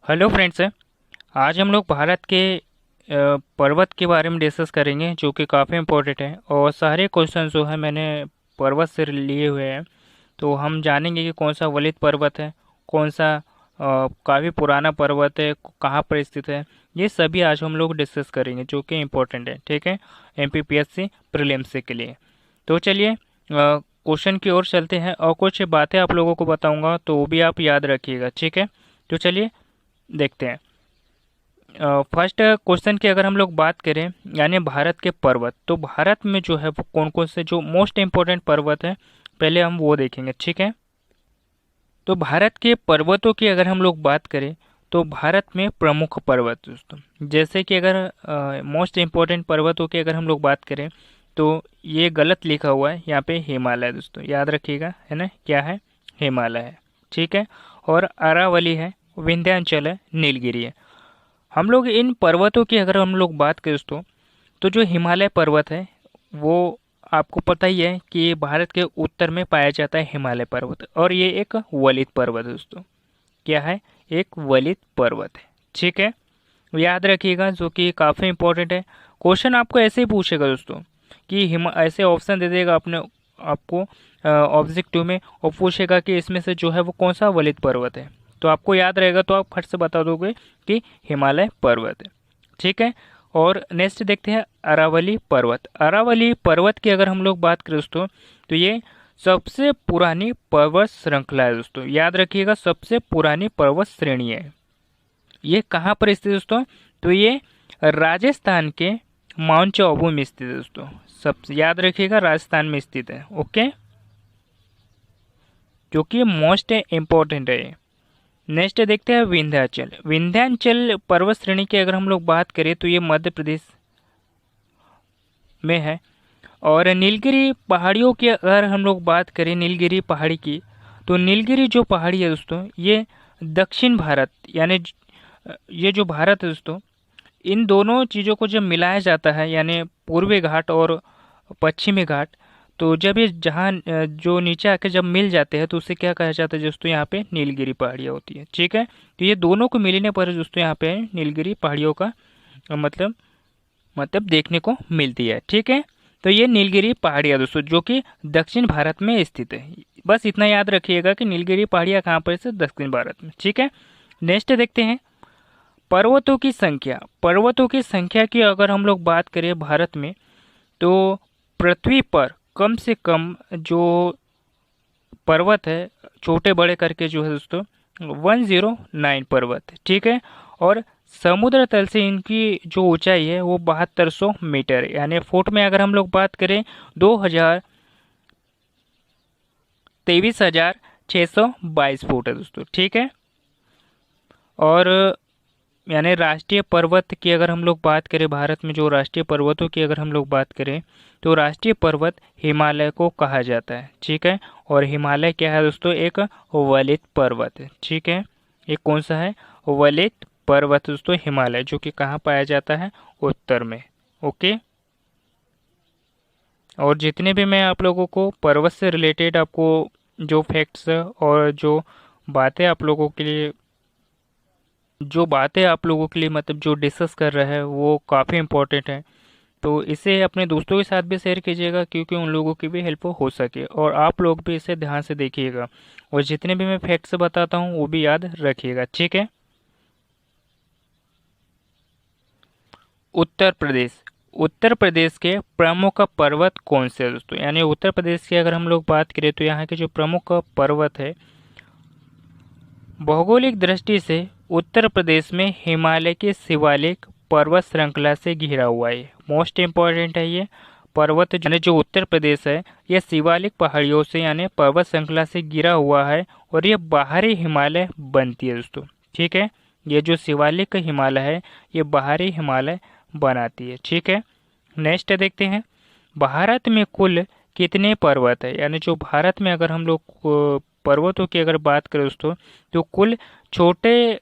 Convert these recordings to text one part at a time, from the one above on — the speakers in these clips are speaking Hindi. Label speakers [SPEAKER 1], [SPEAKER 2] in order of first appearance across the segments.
[SPEAKER 1] Hello friends. आज हम लोग भारत के पर्वत के बारे में डिस्कस करेंगे जो कि काफ़ी इम्पोर्टेंट है और सारे क्वेश्चन जो है मैंने पर्वत से लिए हुए हैं। तो हम जानेंगे कि कौन सा वलित पर्वत है, कौन सा काफ़ी पुराना पर्वत है, कहाँ पर स्थित है। ये सभी आज हम लोग डिस्कस करेंगे जो कि इम्पोर्टेंट है, ठीक है, एमपीपीएससी प्रीलिम्स के लिए। तो चलिए क्वेश्चन की ओर चलते हैं और कुछ बातें आप लोगों को बताऊंगा तो वो भी आप याद रखिएगा, ठीक है। तो चलिए देखते हैं। फर्स्ट क्वेश्चन की अगर हम लोग बात करें यानी भारत के पर्वत, तो भारत में जो है वो कौन कौन से जो मोस्ट इम्पोर्टेंट पर्वत है पहले हम वो देखेंगे, ठीक है। तो भारत के पर्वतों की अगर हम लोग बात करें तो भारत में प्रमुख पर्वत दोस्तों, जैसे कि अगर मोस्ट इम्पोर्टेंट पर्वतों की अगर हम लोग बात करें तो ये गलत लिखा हुआ है यहाँ पे, हिमालय दोस्तों याद रखिएगा, है ना, क्या है, हिमालय है, ठीक है। और अरावली है, विंध्याचल है, नीलगिरी है। हम लोग इन पर्वतों की अगर हम लोग बात करें दोस्तों, तो जो हिमालय पर्वत है वो आपको पता ही है कि ये भारत के उत्तर में पाया जाता है हिमालय पर्वत, और ये एक वलित पर्वत है दोस्तों। क्या है, एक वलित पर्वत है, ठीक है। याद रखिएगा जो कि काफ़ी इंपॉर्टेंट है। क्वेश्चन आपको ऐसे ही पूछेगा दोस्तों कि हिमा ऐसे ऑप्शन दे देगा अपने आपको ऑब्जेक्टिव में, और पूछेगा कि इसमें से जो है वो कौन सा वलित पर्वत है। तो आपको याद रहेगा तो आप फट से बता दोगे कि हिमालय पर्वत है, ठीक है। और नेक्स्ट देखते हैं अरावली पर्वत। अरावली पर्वत की अगर हम लोग बात करें दोस्तों, तो ये सबसे पुरानी पर्वत श्रृंखला है दोस्तों, याद रखिएगा, सबसे पुरानी पर्वत श्रेणी है। ये कहाँ पर स्थित है दोस्तों, तो ये राजस्थान के माउंट आबू में स्थित है दोस्तों, सब याद रखिएगा, राजस्थान में स्थित है, ओके, जो कि मोस्ट इम्पोर्टेंट है ये। नेक्स्ट देखते हैं विंध्याचल। विंध्याचल पर्वत श्रेणी की अगर हम लोग बात करें तो ये मध्य प्रदेश में है। और नीलगिरी पहाड़ियों की अगर हम लोग बात करें, नीलगिरी पहाड़ी की, तो नीलगिरी जो पहाड़ी है दोस्तों ये दक्षिण भारत यानी ये जो भारत है दोस्तों, इन दोनों चीज़ों को जब मिलाया जाता है यानी पूर्वी घाट और पश्चिमी घाट, तो जब ये जहाँ जो नीचे आके जब मिल जाते हैं तो उसे क्या कहा जाता है दोस्तों, यहाँ पे नीलगिरी पहाड़ियाँ होती है, ठीक है। तो ये दोनों को मिलने पर दोस्तों यहाँ पे नीलगिरी पहाड़ियों का मतलब देखने को मिलती है, ठीक है। तो ये नीलगिरी पहाड़ियाँ दोस्तों जो कि दक्षिण भारत में स्थित है। बस इतना याद रखिएगा कि नीलगिरी पहाड़ियाँ कहाँ पर स्थित, दक्षिण भारत में, ठीक है। नेक्स्ट देखते हैं पर्वतों की संख्या। पर्वतों की संख्या की अगर हम लोग बात करें भारत में, तो पृथ्वी पर कम से कम जो पर्वत है छोटे बड़े करके जो है दोस्तों 109 पर्वत है, ठीक है। और समुद्र तल से इनकी जो ऊंचाई है वो 7200 मीटर है, यानी फुट में अगर हम लोग बात करें 23,622 फुट है दोस्तों, ठीक है। और यानी राष्ट्रीय पर्वत की अगर हम लोग बात करें, भारत में जो राष्ट्रीय पर्वतों की अगर हम लोग बात करें तो राष्ट्रीय पर्वत हिमालय को कहा जाता है, ठीक है। और हिमालय क्या है दोस्तों, एक वलित पर्वत है, ठीक है। ये कौन सा है, वलित पर्वत दोस्तों हिमालय, जो कि कहाँ पाया जाता है, उत्तर में, ओके। और जितने भी मैं आप लोगों को पर्वत से रिलेटेड आपको जो फैक्ट्स और जो बातें आप लोगों के लिए मतलब जो डिस्कस कर रहा है वो काफ़ी इम्पोर्टेंट है। तो इसे अपने दोस्तों के साथ भी शेयर कीजिएगा क्योंकि उन लोगों की भी हेल्प हो सके, और आप लोग भी इसे ध्यान से देखिएगा, और जितने भी मैं फैक्ट्स बताता हूँ वो भी याद रखिएगा, ठीक है। उत्तर प्रदेश। उत्तर प्रदेश के प्रमुख पर्वत कौन से हैं दोस्तों, यानी उत्तर प्रदेश की अगर हम लोग बात करें तो यहाँ के जो प्रमुख पर्वत है, भौगोलिक दृष्टि से उत्तर प्रदेश में हिमालय के शिवालिक पर्वत श्रृंखला से घिरा हुआ है। मोस्ट इम्पॉर्टेंट है ये पर्वत, यानी जो उत्तर प्रदेश है यह शिवालिक पहाड़ियों से यानी पर्वत श्रृंखला से घिरा हुआ है, और ये बाहरी हिमालय बनती है दोस्तों, ठीक है। ये जो शिवालिक हिमालय है ये बाहरी हिमालय बनाती है, ठीक है। नेक्स्ट देखते हैं भारत में कुल कितने पर्वत है, यानी जो भारत में अगर हम लोग पर्वतों की अगर बात करें दोस्तों, तो कुल छोटे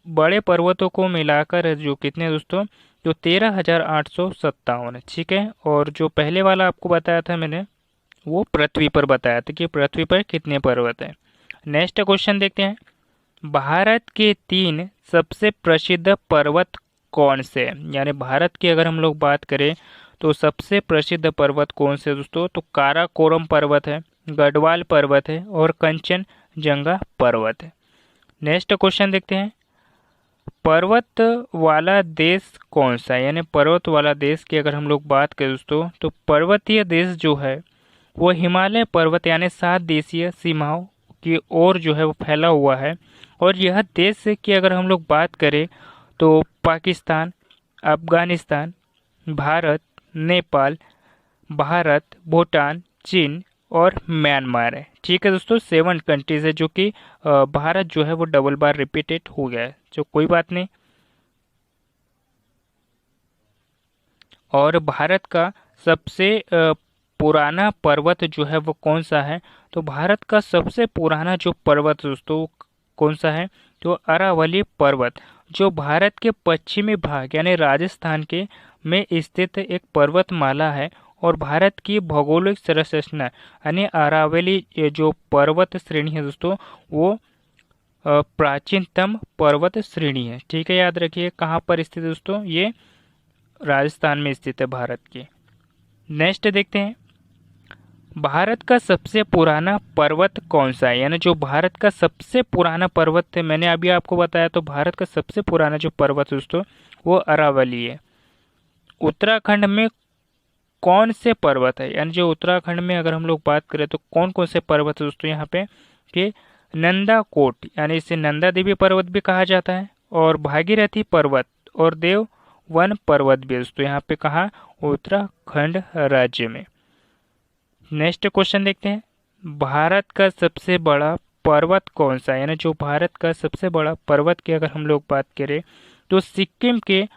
[SPEAKER 1] बड़े पर्वतों को मिलाकर जो कितने दोस्तों, जो 13,857 है, ठीक है। और जो पहले वाला आपको बताया था मैंने वो पृथ्वी पर बताया था कि पृथ्वी पर कितने पर्वत हैं। नेक्स्ट क्वेश्चन देखते हैं भारत के 3 सबसे प्रसिद्ध पर्वत कौन से हैं? यानी भारत की अगर हम लोग बात करें तो सबसे प्रसिद्ध पर्वत कौन से हैं दोस्तों? तो काराकोरम पर्वत है, गढ़वाल पर्वत है और कंचनजंगा पर्वत है। नेक्स्ट क्वेश्चन देखते हैं, पर्वत वाला देश कौन सा है? यानी पर्वत वाला देश की अगर हम लोग बात करें दोस्तों तो पर्वतीय देश जो है वो हिमालय पर्वत यानी 7 देशीय सीमाओं की ओर जो है वो फैला हुआ है। और यह देश की अगर हम लोग बात करें तो पाकिस्तान, अफगानिस्तान, भारत, नेपाल, भारत, भूटान, चीन और म्यांमार है। ठीक है दोस्तों, 7 कंट्रीज है जो कि भारत जो है वो डबल बार रिपीटेड हो गया है, जो कोई बात नहीं। और भारत का सबसे पुराना पर्वत जो है वो कौन सा है? तो भारत का सबसे पुराना जो पर्वत दोस्तों कौन सा है? तो अरावली पर्वत, जो भारत के पश्चिमी भाग यानी राजस्थान के में स्थित एक पर्वतमाला है। और भारत की भौगोलिक संरचना यानी अरावली ये जो पर्वत श्रेणी है दोस्तों वो प्राचीनतम पर्वत श्रेणी है। ठीक है, याद रखिए कहाँ पर स्थित है दोस्तों, ये राजस्थान में स्थित है भारत के। नेक्स्ट देखते हैं, भारत का सबसे पुराना पर्वत कौन सा है? यानी जो भारत का सबसे पुराना पर्वत है, मैंने अभी आपको बताया, तो भारत का सबसे पुराना जो पर्वत है दोस्तों वो अरावली है। उत्तराखंड में कौन से पर्वत है? यानी जो उत्तराखंड में अगर हम लोग बात करें तो कौन कौन से पर्वत है दोस्तों यहाँ पे कि नंदा कोट यानी इसे नंदा देवी पर्वत भी कहा जाता है, और भागीरथी पर्वत और देव वन पर्वत भी है दोस्तों यहाँ पे कहा उत्तराखंड राज्य में। नेक्स्ट क्वेश्चन देखते हैं, भारत का सबसे बड़ा पर्वत कौन सा है? यानी जो भारत का सबसे बड़ा पर्वत की अगर हम लोग बात करें तो सिक्किम के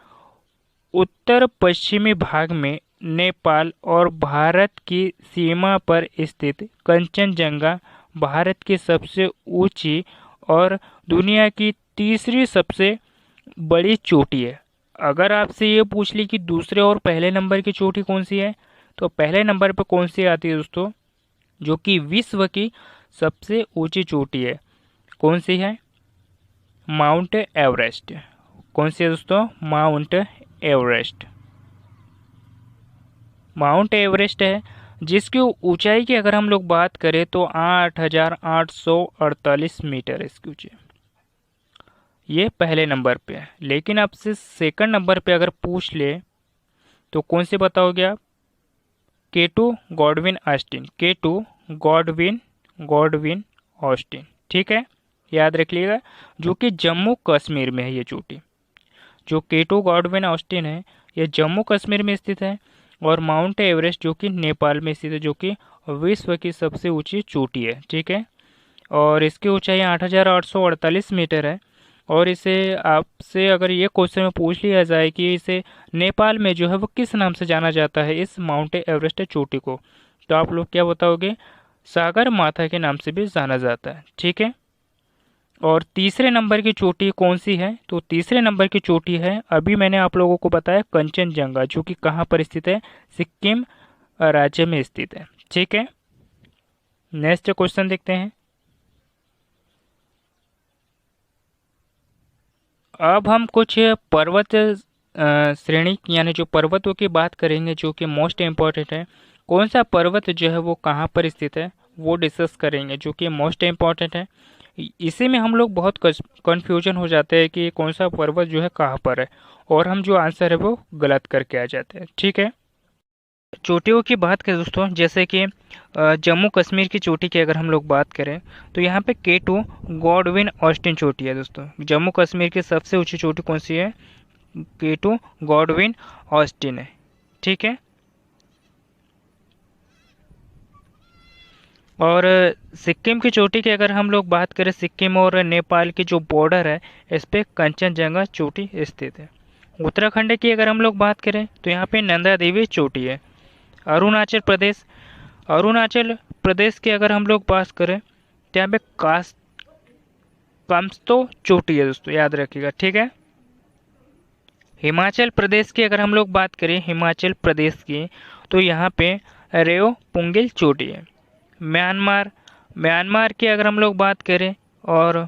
[SPEAKER 1] उत्तर पश्चिमी भाग में नेपाल और भारत की सीमा पर स्थित कंचनजंगा भारत की सबसे ऊंची और दुनिया की तीसरी सबसे बड़ी चोटी है। अगर आपसे ये पूछ ली कि दूसरे और पहले नंबर की चोटी कौन सी है, तो पहले नंबर पर कौन सी आती है दोस्तों, जो कि विश्व की सबसे ऊंची चोटी है, कौन सी है? Mount Everest. कौन सी है दोस्तों? Mount Everest. माउंट एवरेस्ट है जिसकी ऊंचाई की अगर हम लोग बात करें तो 8,848 मीटर है इसकी ऊंचाई। ये पहले नंबर पे है। लेकिन आपसे सेकंड नंबर पे अगर पूछ ले तो कौन से बताओगे आप? K2 Godwin Austen, K2 Godwin Austen. ठीक है, याद रख लीजिएगा, जो कि जम्मू कश्मीर में है ये चोटी। जो K2 गॉडविन ऑस्टिन है ये जम्मू कश्मीर में स्थित है। और माउंट एवरेस्ट जो कि नेपाल में स्थित है, जो कि विश्व की सबसे ऊंची चोटी है। ठीक है, और इसकी ऊंचाई 8,848 मीटर है। और इसे आपसे अगर ये क्वेश्चन में पूछ लिया जाए कि इसे नेपाल में जो है वो किस नाम से जाना जाता है इस माउंट एवरेस्ट चोटी को, तो आप लोग क्या बताओगे? सागर माथा के नाम से भी जाना जाता है। ठीक है, और तीसरे नंबर की चोटी कौन सी है? तो तीसरे नंबर की चोटी है, अभी मैंने आप लोगों को बताया, कंचनजंगा, जो कि कहाँ पर स्थित है? सिक्किम राज्य में स्थित है। ठीक है, नेक्स्ट क्वेश्चन देखते हैं। अब हम कुछ पर्वत श्रेणी यानी जो पर्वतों की बात करेंगे जो कि मोस्ट इम्पॉर्टेंट है। कौन सा पर्वत जो है वो कहाँ पर स्थित है वो डिस्कस करेंगे, जो कि मोस्ट इम्पॉर्टेंट है। इसी में हम लोग बहुत कंफ्यूजन हो जाते हैं कि कौन सा पर्वत जो है कहाँ पर है, और हम जो आंसर है वो गलत करके आ जाते हैं। ठीक है, चोटियों की बात करें दोस्तों, जैसे कि जम्मू कश्मीर की चोटी की अगर हम लोग बात करें तो यहाँ पे K2 गॉडविन ऑस्टिन चोटी है दोस्तों। जम्मू कश्मीर की सबसे ऊंची चोटी कौन सी है? K2 गॉडविन ऑस्टिन है। ठीक है, और सिक्किम की चोटी की अगर हम लोग बात करें, सिक्किम और नेपाल की जो बॉर्डर है इस पे कंचनजंगा चोटी स्थित है। उत्तराखंड की अगर हम लोग बात करें तो यहाँ पे नंदा देवी चोटी है। अरुणाचल प्रदेश की अगर हम लोग बात करें तो यहाँ पे कामस्तो चोटी है दोस्तों, याद रखिएगा। ठीक है, हिमाचल प्रदेश की अगर हम लोग बात करें, हिमाचल प्रदेश की, तो यहाँ पे रेओ पुंगिल चोटी है। म्यांमार की अगर हम लोग बात करें, और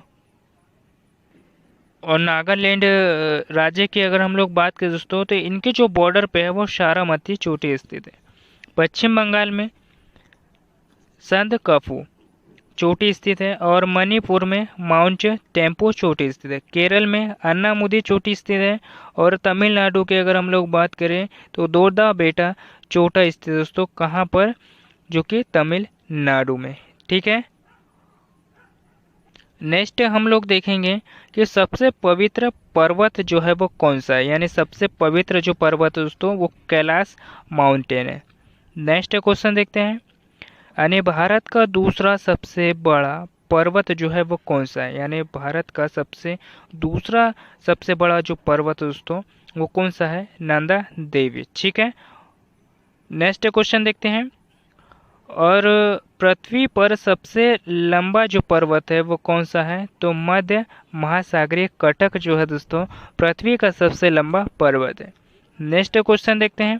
[SPEAKER 1] और नागालैंड राज्य की अगर हम लोग बात करें दोस्तों, तो इनके जो बॉर्डर पे है वो सारामती चोटी स्थित है। पश्चिम बंगाल में संदकफू चोटी स्थित है और मणिपुर में माउंट टेम्पो चोटी स्थित है। केरल में अन्नामुदी चोटी स्थित है और तमिलनाडु की अगर हम लोग बात करें तो दोरदा बेटा चोटा स्थित है दोस्तों। कहाँ पर? जो कि तमिलनाडु में। ठीक है। नेक्स्ट हम लोग देखेंगे कि सबसे पवित्र पर्वत जो है वो कौन सा है, यानी सबसे पवित्र जो पर्वत है दोस्तों वो कैलाश माउंटेन है। नेक्स्ट क्वेश्चन देखते हैं, यानी भारत का दूसरा सबसे बड़ा पर्वत जो है वो कौन सा है, यानी भारत का दूसरा सबसे बड़ा जो पर्वत है दोस्तों वो कौन सा है? नंदा देवी। ठीक है। नेक्स्ट क्वेश्चन देखते हैं, और पृथ्वी पर सबसे लंबा जो पर्वत है वो कौन सा है? तो मध्य महासागरीय कटक जो है दोस्तों पृथ्वी का सबसे लंबा पर्वत है। नेक्स्ट क्वेश्चन देखते हैं,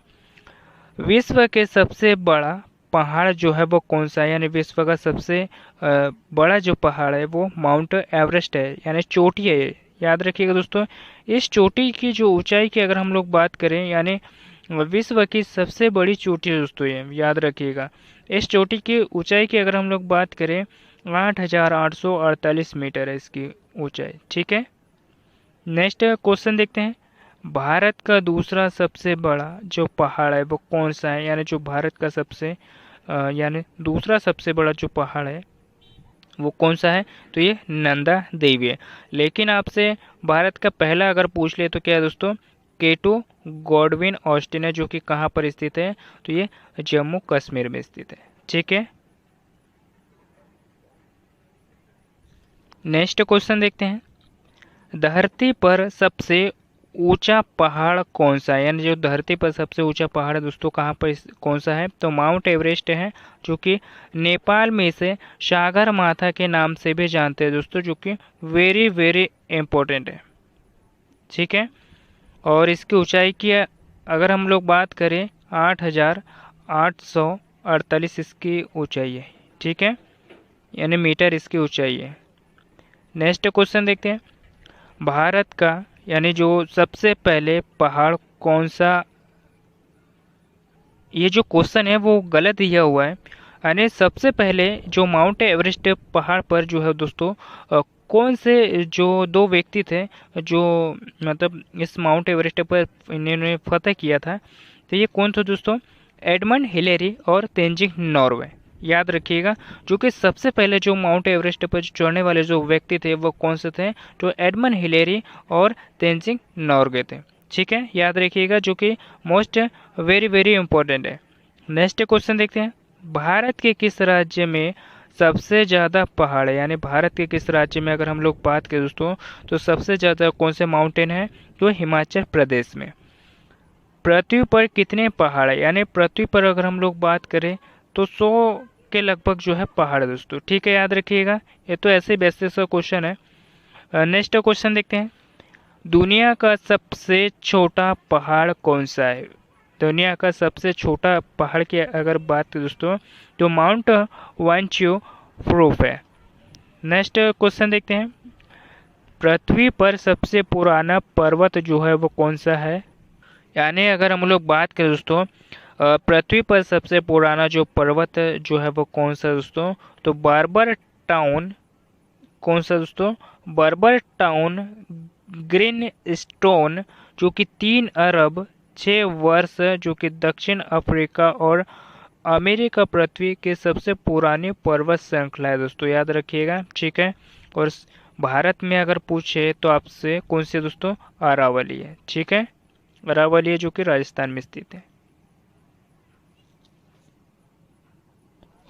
[SPEAKER 1] विश्व के सबसे बड़ा पहाड़ जो है वो कौन सा है, यानी विश्व का सबसे बड़ा जो पहाड़ है वो माउंट एवरेस्ट है, यानी चोटी है। याद रखिएगा दोस्तों, इस चोटी की जो ऊंचाई की अगर हम लोग बात करें, यानी विश्व की सबसे बड़ी चोटी है दोस्तों ये, याद रखिएगा। इस चोटी की ऊंचाई की अगर हम लोग बात करें 8,848 मीटर है इसकी ऊंचाई। ठीक है। नेक्स्ट क्वेश्चन देखते हैं, भारत का दूसरा सबसे बड़ा जो पहाड़ है वो कौन सा है, यानी जो भारत का यानी दूसरा सबसे बड़ा जो पहाड़ है वो कौन सा है? तो ये नंदा देवी है। लेकिन आपसे भारत का पहला अगर पूछ ले तो क्या है दोस्तों? केटो गॉडविन ऑस्टिन है, जो कि कहाँ पर स्थित है? तो ये जम्मू कश्मीर में स्थित है। ठीक है। नेक्स्ट क्वेश्चन देखते हैं, धरती पर सबसे ऊंचा पहाड़ कौन सा है, यानी जो धरती पर सबसे ऊंचा पहाड़ है दोस्तों कहाँ पर कौन सा है? तो माउंट एवरेस्ट है, जो कि नेपाल में इसे सागर माथा के नाम से भी जानते हैं दोस्तों, जो कि वेरी वेरी इम्पोर्टेंट है। ठीक है। और इसकी ऊंचाई की अगर हम लोग बात करें 8,848 इसकी ऊंचाई है। ठीक है, यानी मीटर इसकी ऊंचाई है। नेक्स्ट क्वेश्चन देखते हैं, भारत का यानी जो सबसे पहले पहाड़ कौन सा? ये जो क्वेश्चन है वो गलत दिया हुआ है, यानी सबसे पहले जो माउंट एवरेस्ट पहाड़ पर जो है दोस्तों कौन से जो दो व्यक्ति थे जो मतलब इस माउंट एवरेस्ट पर इन्होंने फतह किया था, तो ये कौन थे दोस्तों? एडमंड हिलेरी और तेंजिंग नॉर्वे। याद रखिएगा, जो कि सबसे पहले जो माउंट एवरेस्ट पर चढ़ने वाले जो व्यक्ति थे वो कौन से थे? तो एडमंड हिलेरी और तेंजिंग नॉर्गे थे। ठीक है, याद रखिएगा, जो कि मोस्ट वेरी वेरी इंपॉर्टेंट है। नेक्स्ट क्वेश्चन देखते हैं, भारत के किस राज्य में सबसे ज़्यादा पहाड़ है, यानी भारत के किस राज्य में अगर हम लोग बात करें दोस्तों तो सबसे ज़्यादा कौन से माउंटेन है? तो हिमाचल प्रदेश में। पृथ्वी पर कितने पहाड़ है, यानी पृथ्वी पर अगर हम लोग बात करें तो 100 के लगभग जो है पहाड़ है दोस्तों। ठीक है, याद रखिएगा, ये तो ऐसे बेसिस का क्वेश्चन है। नेक्स्ट क्वेश्चन देखते हैं, दुनिया का सबसे छोटा पहाड़ कौन सा है? दुनिया का सबसे छोटा पहाड़ की अगर बात करें दोस्तों तो माउंट वांचो प्रूफ है। नेक्स्ट क्वेश्चन देखते हैं, पृथ्वी पर सबसे पुराना पर्वत जो है वो कौन सा है? यानी अगर हम लोग बात करें दोस्तों पृथ्वी पर सबसे पुराना जो पर्वत जो है वो कौन सा दोस्तों? तो बार्बर टाउन। कौन सा दोस्तों? बार्बर टाउन ग्रीन स्टोन, जो कि 3 अरब 6 वर्ष जो कि दक्षिण अफ्रीका और अमेरिका पृथ्वी के सबसे पुरानी पर्वत श्रृंखला है दोस्तों, याद रखिएगा। ठीक है, और भारत में अगर पूछे तो आपसे कौन से दोस्तों? अरावली है। ठीक है, अरावली है जो कि राजस्थान में स्थित है।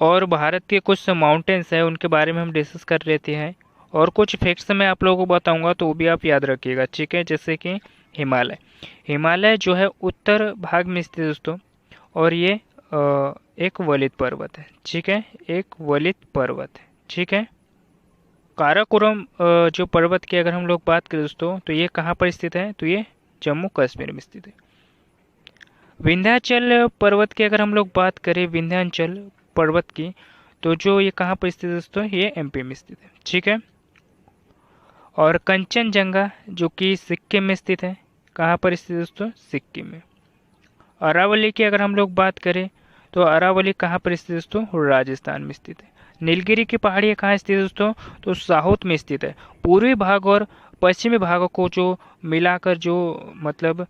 [SPEAKER 1] और भारत के कुछ माउंटेन्स हैं उनके बारे में हम डिस्कस कर लेते हैं, और कुछ फैक्ट्स मैं आप लोगों को बताऊंगा तो वो भी आप याद रखिएगा। ठीक है, जैसे कि हिमालय। हिमालय जो है उत्तर भाग में स्थित है दोस्तों, और ये एक वलित पर्वत है। ठीक है, एक वलित पर्वत है। ठीक है, काराकोरम जो पर्वत की अगर हम लोग बात करें दोस्तों तो ये कहाँ पर स्थित है? तो ये जम्मू कश्मीर में स्थित है। विंध्याचल पर्वत की अगर हम लोग बात करें, विंध्याचल पर्वत की, तो जो ये कहाँ पर स्थित है दोस्तों? ये एमपी में स्थित है। ठीक है, और कंचनजंगा जो कि सिक्किम में स्थित है। कहाँ पर स्थित है दोस्तों? सिक्किम में। अरावली की अगर हम लोग बात करें तो अरावली कहाँ पर स्थित है दोस्तों? राजस्थान में स्थित है। नीलगिरी की पहाड़ियाँ कहाँ स्थित है दोस्तों? तो साउथ में स्थित है। पूर्वी भाग और पश्चिमी भागों को जो मिलाकर जो मतलब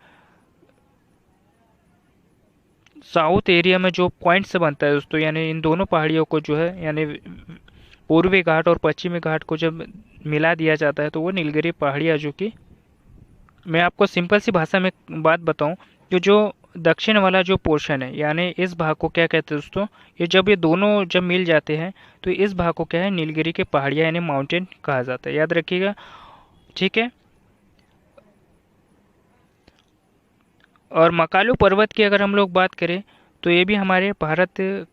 [SPEAKER 1] साउथ एरिया में जो पॉइंट से बनता है दोस्तों, यानी इन दोनों पहाड़ियों को जो है यानी पूर्वी घाट और पश्चिमी घाट को जब मिला दिया जाता है तो वो नीलगिरी पहाड़ियाँ, जो कि मैं आपको सिंपल सी भाषा में बात बताऊं कि जो दक्षिण वाला जो पोर्शन है यानी इस भाग को क्या कहते हैं दोस्तों? ये दोनों जब मिल जाते हैं तो इस भाग को क्या है? नीलगिरी के पहाड़ियाँ यानी माउंटेन कहा जाता है। याद रखिएगा, ठीक है। और मकालू पर्वत की अगर हम लोग बात करें तो ये भी हमारे भारत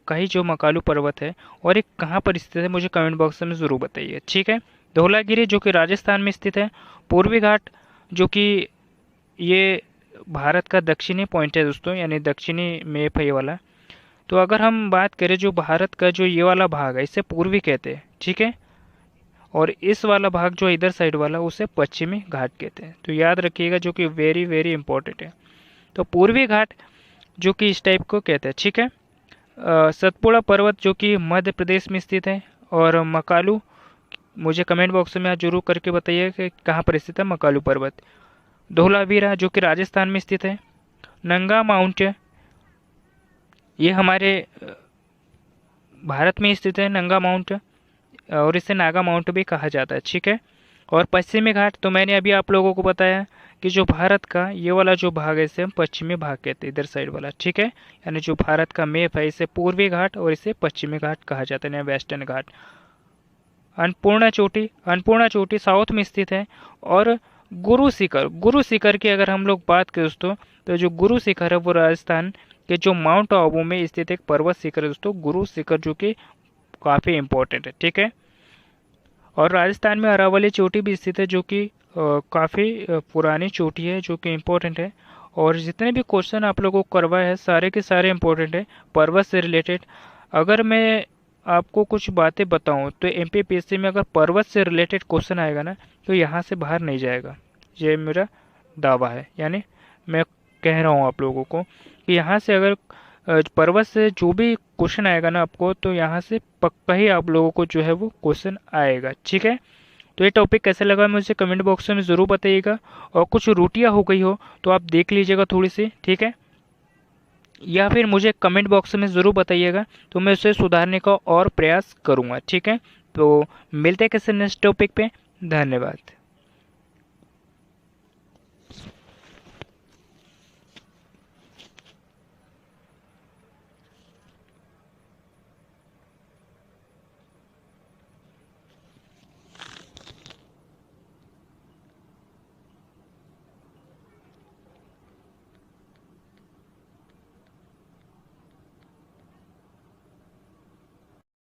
[SPEAKER 1] का ही जो मकालू पर्वत है, और एक कहाँ पर स्थित है मुझे कमेंट बॉक्स में ज़रूर बताइए, ठीक है। धौलागिरी जो कि राजस्थान में स्थित है। पूर्वी घाट जो कि ये भारत का दक्षिणी पॉइंट है दोस्तों, यानी दक्षिणी मेप है ये वाला। तो अगर हम बात करें जो भारत का जो ये वाला भाग है इसे पूर्वी कहते हैं, ठीक है। और इस वाला भाग जो इधर साइड वाला उसे पश्चिमी घाट कहते हैं। तो याद रखिएगा, जो कि वेरी वेरी इंपॉर्टेंट है। तो पूर्वी घाट जो कि इस टाइप को कहते हैं, ठीक है। सतपुड़ा पर्वत जो कि मध्य प्रदेश में स्थित है। और मकालू, मुझे कमेंट बॉक्स में आप जरूर करके बताइए कि कहाँ पर स्थित है मकालू पर्वत। धौलावीरा जो कि राजस्थान में स्थित है। नंगा माउंट ये हमारे भारत में स्थित है, नंगा माउंट, और इसे नागा माउंट भी कहा जाता है, ठीक है। और पश्चिमी घाट तो मैंने अभी आप लोगों को बताया कि जो भारत का ये वाला जो भाग है इसे हम पश्चिमी भाग कहते हैं, इधर साइड वाला, ठीक है। यानी जो भारत का मैप है इसे पूर्वी घाट और इसे पश्चिमी घाट कहा जाता है, वेस्टर्न घाट। अन्नपूर्णा चोटी साउथ में स्थित है। और गुरु शिखर की अगर हम लोग बात करें दोस्तों, तो जो गुरु शिखर है वो राजस्थान के जो माउंट आबू में स्थित एक पर्वत शिखर है दोस्तों, गुरु शिखर, जो कि काफ़ी इंपॉर्टेंट है, ठीक है। और राजस्थान में अरावली चोटी भी स्थित है, जो कि काफ़ी पुरानी चोटी है, जो कि इम्पोर्टेंट है। और जितने भी क्वेश्चन आप लोगों को करवाए हैं सारे के सारे इम्पोर्टेंट है पर्वत से रिलेटेड। अगर मैं आपको कुछ बातें बताऊं तो एमपीपीएससी में अगर पर्वत से रिलेटेड क्वेश्चन आएगा ना तो यहाँ से बाहर नहीं जाएगा, ये मेरा दावा है। यानी मैं कह रहा हूँ आप लोगों को कि यहाँ से अगर पर्वत से जो भी क्वेश्चन आएगा ना आपको, तो यहाँ से पक्का ही आप लोगों को जो है वो क्वेश्चन आएगा, ठीक है। तो ये टॉपिक कैसे लगा मुझे कमेंट बॉक्स में ज़रूर बताइएगा। और कुछ त्रुटियाँ हो गई हो तो आप देख लीजिएगा थोड़ी सी, ठीक है। या फिर मुझे कमेंट बॉक्स में ज़रूर बताइएगा, तो मैं उसे सुधारने का और प्रयास करूँगा, ठीक है। तो मिलते हैं किसी नेक्स्ट टॉपिक पे। धन्यवाद।